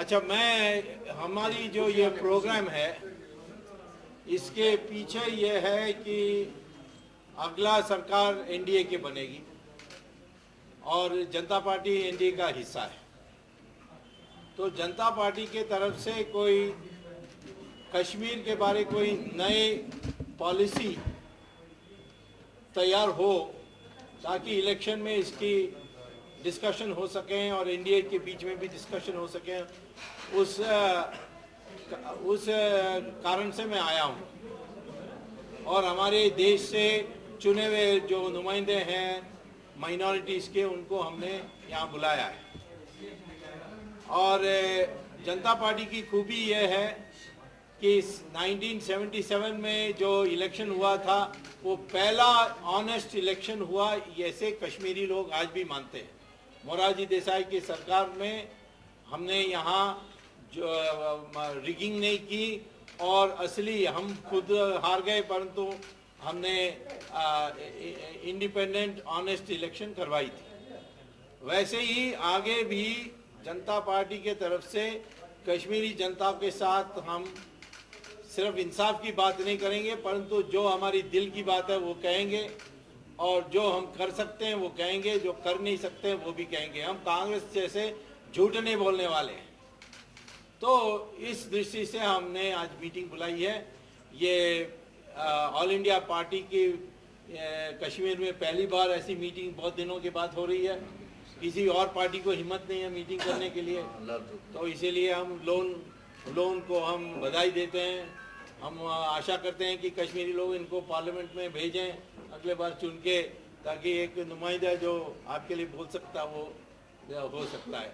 अच्छा, हमारी जो ये प्रोग्राम है इसके पीछे ये है कि अगला सरकार एनडीए की बनेगी और जनता पार्टी एनडीए का हिस्सा है। तो जनता पार्टी के तरफ से कोई कश्मीर के बारे कोई नए पॉलिसी तैयार हो ताकि इलेक्शन में इसकी डिस्कशन हो सके और एनडीए के बीच में भी डिस्कशन हो सके, उस कारण से मैं आया हूँ। और हमारे देश से चुने हुए जो नुमाइंदे हैं माइनॉरिटीज़ के, उनको हमने यहाँ बुलाया है। और जनता पार्टी की खूबी यह है कि 1977 में जो इलेक्शन हुआ था वो पहला ऑनेस्ट इलेक्शन हुआ, ऐसे कश्मीरी लोग आज भी मानते हैं। मोरारजी देसाई की सरकार में हमने यहाँ जो रिगिंग नहीं की और असली हम खुद हार गए, परंतु हमने इंडिपेंडेंट ऑनेस्ट इलेक्शन करवाई थी। वैसे ही आगे भी जनता पार्टी के तरफ से कश्मीरी जनता के साथ हम सिर्फ इंसाफ की बात नहीं करेंगे, परंतु जो हमारी दिल की बात है वो कहेंगे, और जो हम कर सकते हैं वो कहेंगे, जो कर नहीं सकते हैं वो भी कहेंगे। हम कांग्रेस जैसे झूठ नहीं बोलने वाले हैं। तो इस दृष्टि से हमने आज मीटिंग बुलाई है। ये ऑल इंडिया पार्टी की कश्मीर में पहली बार ऐसी मीटिंग बहुत दिनों के बाद हो रही है। किसी और पार्टी को हिम्मत नहीं है मीटिंग करने के लिए, तो इसीलिए हम लोन को हम बधाई देते हैं। हम आशा करते हैं कि कश्मीरी लोग इनको पार्लियामेंट में भेजें अगले बार चुन के, ताकि एक नुमाइंदा जो आपके लिए बोल सकता वो हो सकता है।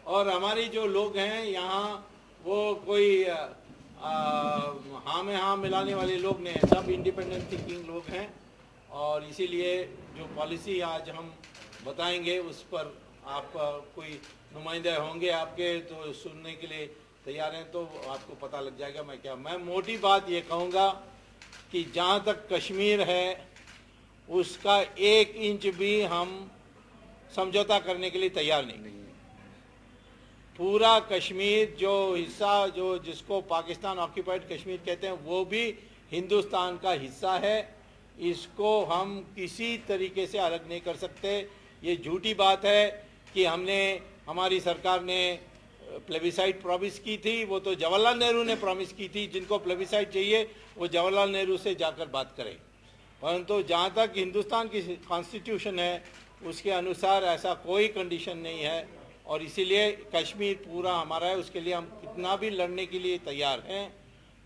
और हमारी जो लोग हैं यहाँ वो कोई हाँ में हाँ मिलाने वाले लोग नहीं हैं, सब इंडिपेंडेंट थिंकिंग लोग हैं। और इसीलिए जो पॉलिसी आज हम बताएंगे उस पर आप कोई नुमाइंदे होंगे आपके तो सुनने के लिए तैयार हैं, तो आपको पता लग जाएगा मैं मोटी बात ये कहूँगा कि जहाँ तक कश्मीर है उसका 1 इंच भी हम समझौता करने के लिए तैयार नहीं। पूरा कश्मीर जो हिस्सा जो जिसको पाकिस्तान ऑक्यूपाइड कश्मीर कहते हैं वो भी हिंदुस्तान का हिस्सा है। इसको हम किसी तरीके से अलग नहीं कर सकते। ये झूठी बात है कि हमारी सरकार ने प्लेबिसाइट प्रॉमिस की थी, वो तो जवाहरलाल नेहरू ने प्रॉमिस की थी। जिनको प्लेबिसाइट चाहिए वो जवाहरलाल नेहरू से जाकर बात करें। परंतु जहाँ तक हिंदुस्तान की कॉन्स्टिट्यूशन है उसके अनुसार ऐसा कोई कंडीशन नहीं है, और इसीलिए कश्मीर पूरा हमारा है। उसके लिए हम कितना भी लड़ने के लिए तैयार हैं।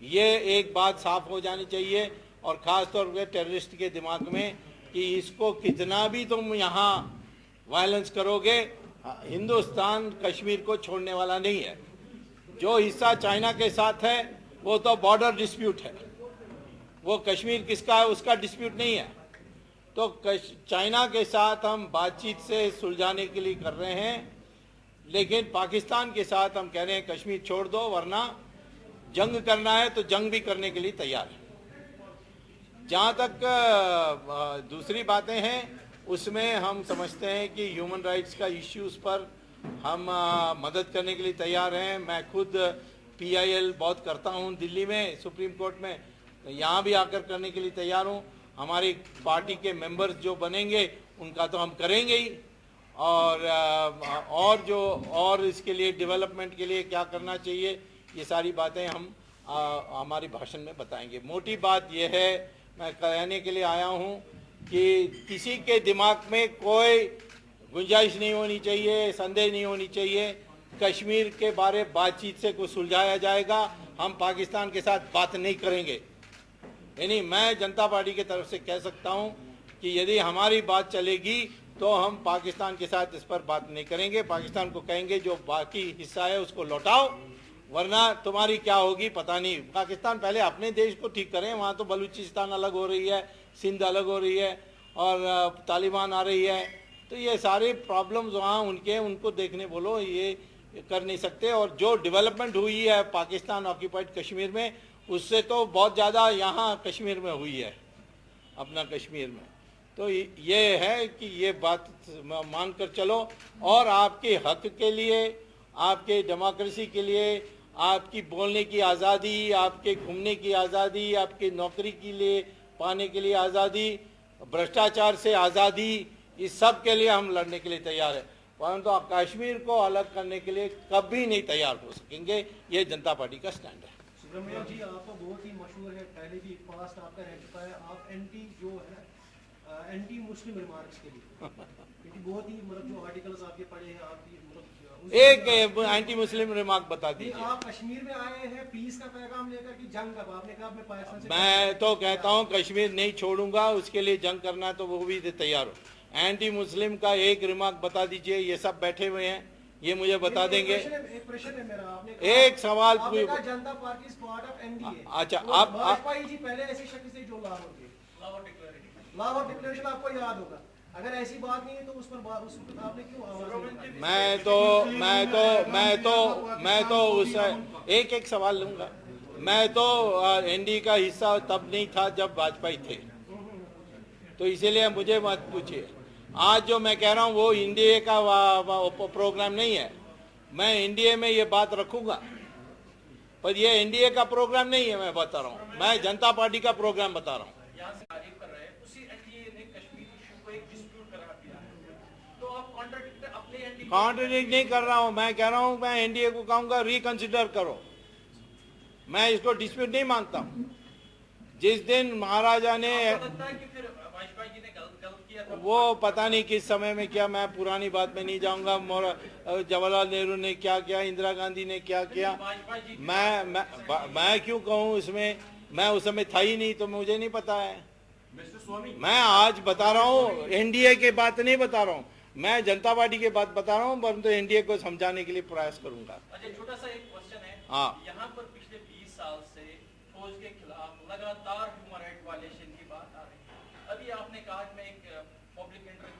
ये एक बात साफ हो जानी चाहिए, और ख़ास तौर पर टेररिस्ट के दिमाग में कि इसको कितना भी तुम यहाँ वायलेंस करोगे, हिंदुस्तान कश्मीर को छोड़ने वाला नहीं है। जो हिस्सा चाइना के साथ है वो तो बॉर्डर डिस्प्यूट है, वो कश्मीर किसका है उसका डिस्प्यूट नहीं है। तो चाइना के साथ हम बातचीत से सुलझाने के लिए कर रहे हैं, लेकिन पाकिस्तान के साथ हम कह रहे हैं कश्मीर छोड़ दो, वरना जंग करना है तो जंग भी करने के लिए तैयार है। जहाँ तक दूसरी बातें हैं उसमें हम समझते हैं कि ह्यूमन राइट्स का इश्यूज़ पर हम मदद करने के लिए तैयार हैं। मैं खुद PIL बहुत करता हूँ दिल्ली में, सुप्रीम कोर्ट में, तो यहाँ भी आकर करने के लिए तैयार हूँ। हमारी पार्टी के मेंबर्स जो बनेंगे उनका तो हम करेंगे ही, और इसके लिए डेवलपमेंट के लिए क्या करना चाहिए ये सारी बातें हम हमारी भाषण में बताएंगे। मोटी बात यह है, मैं कहने के लिए आया हूँ कि किसी के दिमाग में कोई गुंजाइश नहीं होनी चाहिए, संदेह नहीं होनी चाहिए। कश्मीर के बारे बातचीत से कुछ सुलझाया जाएगा, हम पाकिस्तान के साथ बात नहीं करेंगे। यानी मैं जनता पार्टी की तरफ से कह सकता हूं कि यदि हमारी बात चलेगी तो हम पाकिस्तान के साथ इस पर बात नहीं करेंगे। पाकिस्तान को कहेंगे जो बाकी हिस्सा है उसको लौटाओ, वरना तुम्हारी क्या होगी पता नहीं। पाकिस्तान पहले अपने देश को ठीक करें, वहाँ तो बलूचिस्तान अलग हो रही है, सिंध अलग हो रही है, और तालिबान आ रही है। तो ये सारे प्रॉब्लम्स वहाँ उनको देखने बोलो, ये कर नहीं सकते। और जो डेवलपमेंट हुई है पाकिस्तान ऑक्यूपाइड कश्मीर में, उससे तो बहुत ज़्यादा यहाँ कश्मीर में हुई है, अपना कश्मीर में। तो ये है कि ये बात मान कर चलो, और आपके हक के लिए आपके डेमोक्रेसी के लिए, आपकी बोलने की आज़ादी, आपके घूमने की आज़ादी, आपकी नौकरी के लिए पाने के लिए आज़ादी, भ्रष्टाचार से आज़ादी, इस सब के लिए हम लड़ने के लिए तैयार हैं। परंतु आप कश्मीर को अलग करने के लिए कभी नहीं तैयार हो सकेंगे। ये जनता पार्टी का स्टैंड है। सुब्रमण्यम जी, आपका बहुत ही मशहूर है, पहले भी पास्ट आपका रह चुका है, आप एंटी मुस्लिम रिमार्क्स के लिए क्योंकि बहुत ही जो आर्टिकल्स आपके पढ़े हैं, आपकी एक एंटी मुस्लिम रिमार्क बता दीजिए। आप कश्मीर में आए हैं पीस का पैगाम लेकर कि जंग का? आपने कहा मैं पाकिस्तान से, मैं तो कहता हूं कश्मीर नहीं छोड़ूंगा, उसके लिए जंग करना तो वो भी तैयार हो। एंटी मुस्लिम का एक रिमार्क बता दीजिए। ये सब बैठे हुए हैं, ये मुझे बता देंगे। एक प्रश्न है मेरा, आपने एक सवाल जनता party is part of NDA. अच्छा, आप वाजपेयी जी पहले ऐसे शक्ल से जो लाहौर डिक्लेरेशन आपको याद होगा। अगर ऐसी बात नहीं है तो उस पर आपने क्यों आवाज नहीं? मैं तो उस एक सवाल लूंगा। मैं तो एनडीए का हिस्सा तब नहीं था जब वाजपेयी थे, तो इसीलिए मुझे मत पूछिए। आज जो मैं कह रहा हूँ वो एनडीए का प्रोग्राम नहीं है। मैं एनडीए में ये बात रखूंगा, पर ये एनडीए का प्रोग्राम नहीं है। मैं बता रहा हूँ, मैं जनता पार्टी का प्रोग्राम बता रहा हूँ। कॉन्ट्रडिक्ट नहीं कर रहा हूं। मैं कह रहा हूं, मैं एनडीए को कहूंगा रिकंसिडर करो। मैं इसको डिस्प्यूट नहीं मानता हूं। जिस दिन महाराजा ने वो पता नहीं किस समय में किया, मैं पुरानी बात में नहीं जाऊंगा। जवाहरलाल नेहरू ने क्या किया, इंदिरा गांधी ने क्या किया, मैं क्यों कहूं इसमें? मैं उस समय था ही नहीं, तो मुझे नहीं पता है। मैं आज बता रहा हूं, एनडीए की बात नहीं बता रहा हूं, मैं जनता पार्टी की बात बता रहा हूँ, परंतु एनडीए को समझाने के लिए प्रयास करूंगा। अच्छा, छोटा सा एक क्वेश्चन है। हाँ, यहाँ पर पिछले 20 साल से फौज के खिलाफ लगातार ह्यूमन राइट वायलेशन की बात आ रही है। अभी आपने कहा कि मैं एक पब्लिक इंटरेस्ट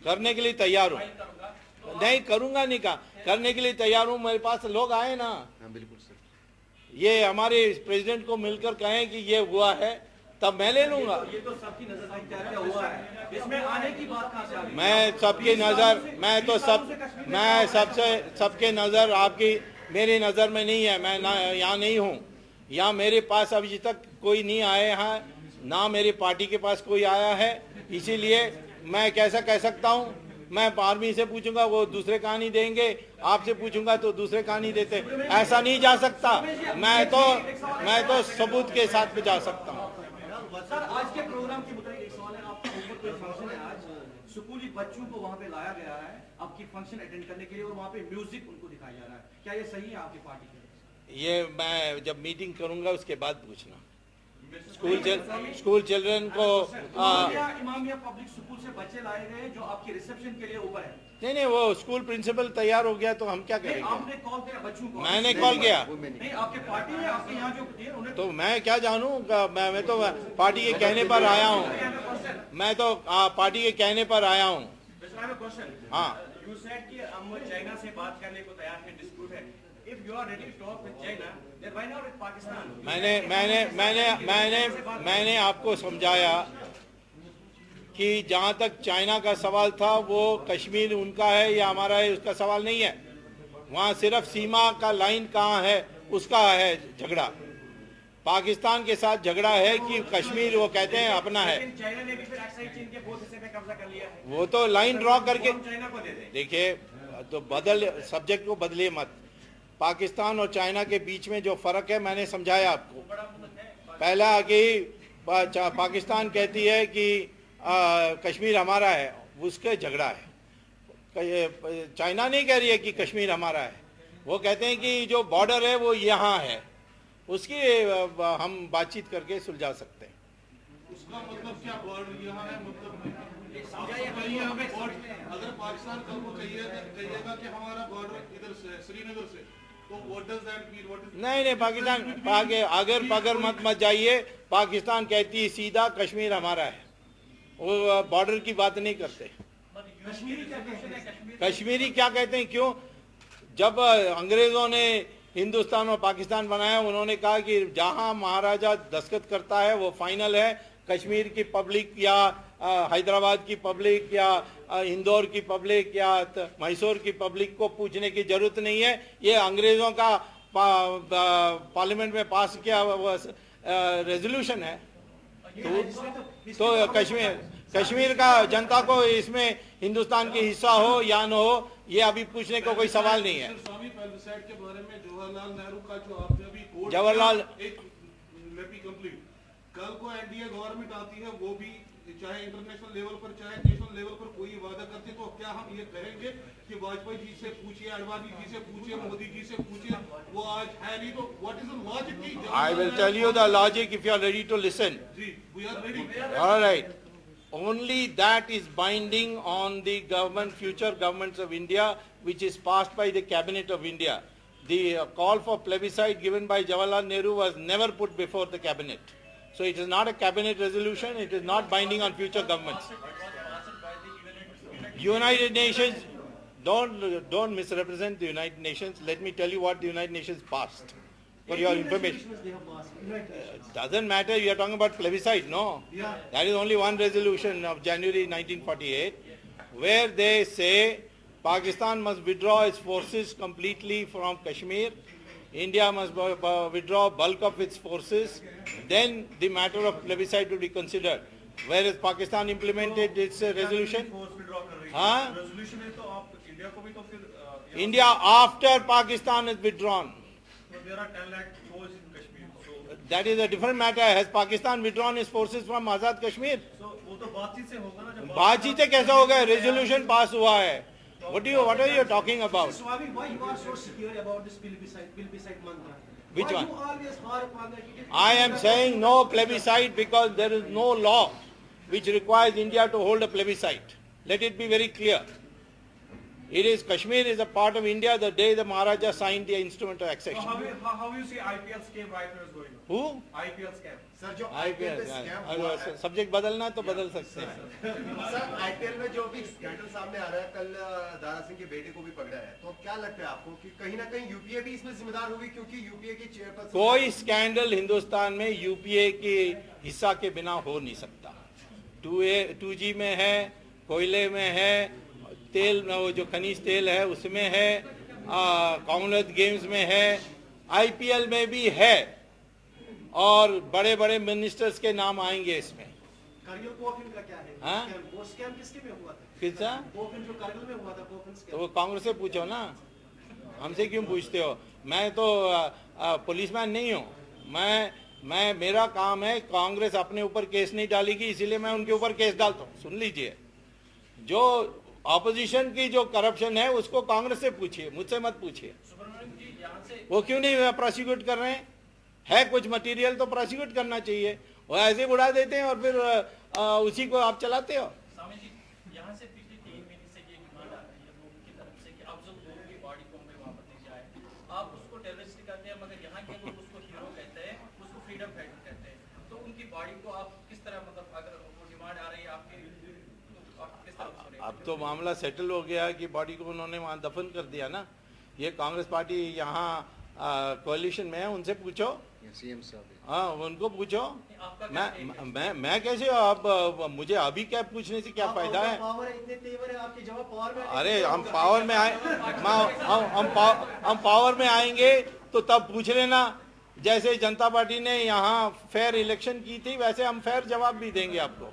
करने के लिए तैयार हूँ। तो नहीं करूंगा, नहीं कहा, करने के लिए तैयार हूँ। मेरे पास लोग आए ना। बिल्कुल सर। ये हमारे प्रेसिडेंट को मिलकर कहें कि ये हुआ है, तब मैं ले लूंगा। ये तो सबकी नजर में क्या क्या हुआ है, इसमें आने की बात कहां से आ गई? मैं सबकी नजर, मैं सबके नजर आपकी मेरी नजर में नहीं है। मैं ना यहाँ नहीं हूँ, यहाँ मेरे पास अभी तक कोई नहीं आए हैं, ना मेरी पार्टी के पास कोई आया है। इसीलिए मैं कैसा कह सकता हूँ? मैं आर्मी से पूछूंगा वो दूसरे कहानी देंगे, आपसे पूछूंगा तो दूसरे कहानी देते। ऐसा नहीं जा सकता। मैं तो सबूत के साथ पे जा सकता हूँ। सर, आज के प्रोग्राम के मुताबिक एक सवाल है, आपका ऊपर कोई फंक्शन है आज, स्कूली बच्चों को वहां पे लाया गया है आपकी फंक्शन अटेंड करने के लिए और वहां पे म्यूजिक उनको दिखाया जा रहा है, क्या ये सही है आपकी पार्टी के लिए? ये मैं जब मीटिंग करूंगा उसके बाद पूछना। स्कूल चिल्ड्रन को इमामिया पब्लिक स्कूल से बच्चे लाए गए जो आपके रिसेप्शन के लिए ऊपर है। नहीं, वो स्कूल प्रिंसिपल तैयार हो गया तो हम क्या करेंगे? आपने कॉल किया बच्चों को? मैंने कॉल किया। नहीं, आपके पार्टी में आपके यहाँ जो दिए उन्हें तो मैं क्या जानूं? मैं तो पार्टी के कहने पर आया हूं। मैं तो पार्टी के कहने पर आया हूं। हाँ, यू सेड कि हम चाइना से बात करने को तैयार हैं, डिस्प्यूट है। If you are ready to talk with China, then why not with Pakistan? मैंने आपको समझाया कि जहां तक चाइना का सवाल था, वो कश्मीर उनका है या हमारा है उसका सवाल नहीं है। वहां सिर्फ सीमा का लाइन कहाँ है उसका है झगड़ा। पाकिस्तान के साथ झगड़ा है कि कश्मीर वो कहते हैं अपना है। चाइना ने भी फिर एक्साइड चीन के बहुत हिस्से में कब्जा कर लिया है। वो तो लाइन ड्रॉ करके चाइना को दे दें। देखिए, तो सब्जेक्ट को बदलिए मत। पाकिस्तान और चाइना के बीच में जो फर्क है मैंने समझाया आपको। पहला कि पाकिस्तान कहती है कि कश्मीर हमारा है, उसके झगड़ा है। चाइना नहीं कह रही है कि कश्मीर हमारा है, वो कहते हैं कि जो बॉर्डर है वो यहाँ है, उसकी हम बातचीत करके सुलझा सकते हैं। उसका मतलब क्या बॉर्डर यहाँ है? मतलब अगर पाकिस्तान कल को कहिएगा कि हमारा बॉर्डर इधर से श्रीनगर से, तो what does that mean? What is नहीं, पाकिस्तान अगर मत जाइए। पाकिस्तान कहती है सीधा कश्मीर हमारा है, वो बॉर्डर की बात नहीं करते। कश्मीरी क्या कहते हैं? क्यों? जब अंग्रेजों ने हिंदुस्तान और पाकिस्तान बनाया, उन्होंने कहा कि जहां महाराजा दस्तखत करता है वो फाइनल है। कश्मीर की पब्लिक या हैदराबाद की पब्लिक या इंदौर की पब्लिक या मैसूर की पब्लिक को पूछने की जरूरत नहीं है। ये अंग्रेजों का पार्लियामेंट में पास किया रेजोल्यूशन है। तो कश्मीर का जनता को इसमें हिंदुस्तान की हिस्सा हो या न हो, ये अभी पूछने को कोई सवाल नहीं है। स्वामी प्लेबिसाइड के बारे में जवाहरलाल नेहरू का जो आपने अभी कोट जवाहरलाल एक लेट मी कंप्लीट, कल को एनडीए गवर्नमेंट आती है, वो भी चाहे इंटरनेशनल लेवल पर चाहे नेशनल लेवल पर कोई वादा करते, तो क्या हम ये कहेंगे कि वाजपेयी जी से पूछिए, अडवाणी जी से पूछिए, मोदी जी से पूछिए, वो आज है नहीं, तो what is the logic? I will tell you the logic if you are ready to listen. जी, we are ready. All right. Only that is binding on the government, future governments of India, which is passed by the Cabinet of India. The call for plebiscite given by Jawaharlal Nehru was never put before the Cabinet. So it is not a Cabinet resolution, it is not binding on future governments. United Nations, don't misrepresent the United Nations. Let me tell you what the United Nations passed. For your information. Doesn't matter, you are talking about plebiscite, no? Yeah. That is only one resolution of January 1948, where they say Pakistan must withdraw its forces completely from Kashmir, India must withdraw bulk of its forces, then the matter of plebiscite will be considered. Where has Pakistan implemented its resolution? हाँ? Resolution है तो आप India को भी तो फिर India after Pakistan is withdrawn. there are 10 lakh force in Kashmir. So That is a different matter. Has Pakistan withdrawn its forces from Azad Kashmir? वो तो बातचीत से होगा ना जब बातचीत से कैसा होगा? रेजोल्यूशन पास हुआ है. What are you talking about? Swami, why you are so secure about this plebiscite mantra? Which why one? You always harp on that it is I am saying no plebiscite because there is no law which requires India to hold a plebiscite. Let it be very clear. It is Kashmir is a part of India the day the Maharaja signed the instrument of accession. how you see IPL scam right now is going on? Who? IPL scam. Sir जो IPL. IPL में scam हुआ है, subject बदलना तो बदल सकते हैं. Sir IPL में जो भी स्कैंडल सामने आ रहा है, कल दारा सिंह के बेटे को भी पकड़ा है, तो क्या लगता है आपको कि कहीं ना कहीं यूपीए भी इसमें जिम्मेदार होगी, क्योंकि यूपीए की चेयरपर्सन कोई स्कैंडल हिंदुस्तान में यूपीए के हिस्सा के बिना हो नहीं सकता. 2G में है, कोयले में है, तेल वो जो खनिज तेल है उसमें है, कॉमनवेल्थ गेम्स में है, आईपीएल में भी है, और बड़े बड़े मिनिस्टर्स के नाम आएंगे इसमें. करगिल कोफिन का क्या है? हाँ? वो स्कैम किसके में हुआ था? किसका? कोफिन जो करगिल में हुआ था, कोफिन तो स्कैम. वो कांग्रेस से पूछो ना, हमसे क्यों पूछते हो? मैं तो पुलिसमैन नहीं हूँ. मैं मेरा काम है, कांग्रेस अपने ऊपर केस नहीं डालेगी, इसीलिए मैं उनके ऊपर केस डालता हूँ. सुन लीजिए, जो ऑपोजिशन की जो करप्शन है उसको कांग्रेस से पूछिए, मुझसे मत पूछिए. सुब्रमण्यम जी यहाँ से वो क्यों नहीं प्रोसिक्यूट कर रहे हैं? है कुछ मटेरियल तो प्रोसिक्यूट करना चाहिए. वो ऐसे उड़ा देते हैं और फिर उसी को आप चलाते हो. स्वामी जी यहाँ से पिछले 3 महीने से ये डिमांड आ रही है लोगों की तरफ से कि अफजल गुरु की बॉडी को हमें वापस दी जाए. आप उसको टेररिस्ट कहते हैं, मगर यहाँ के लोग उसको हीरो कहते हैं, उसको फ्रीडम फाइटर कहते हैं. तो उनकी बॉडी को आप किस तरह, मतलब अगर वो डिमांड आ रही है आपकी, तो आप किस तरह सुनेंगे? अब तो मामला सेटल हो गया कि बॉडी को उन्होंने वहाँ दफन कर दिया ना. ये कांग्रेस पार्टी यहाँ कोalition में है, उनसे पूछो. सीएम साहब हाँ, उनको पूछो. आपका क्या take है? मैं कैसे, अब मुझे अभी क्या पूछने से क्या फायदा है? पावर इतने तेवर है आपके, जवाब पावर में. अरे हम पावर में आए, हम पावर में आएंगे तो तब पूछ लेना. जैसे जनता पार्टी ने यहाँ फेयर इलेक्शन की थी, वैसे हम फेयर जवाब भी देंगे आपको.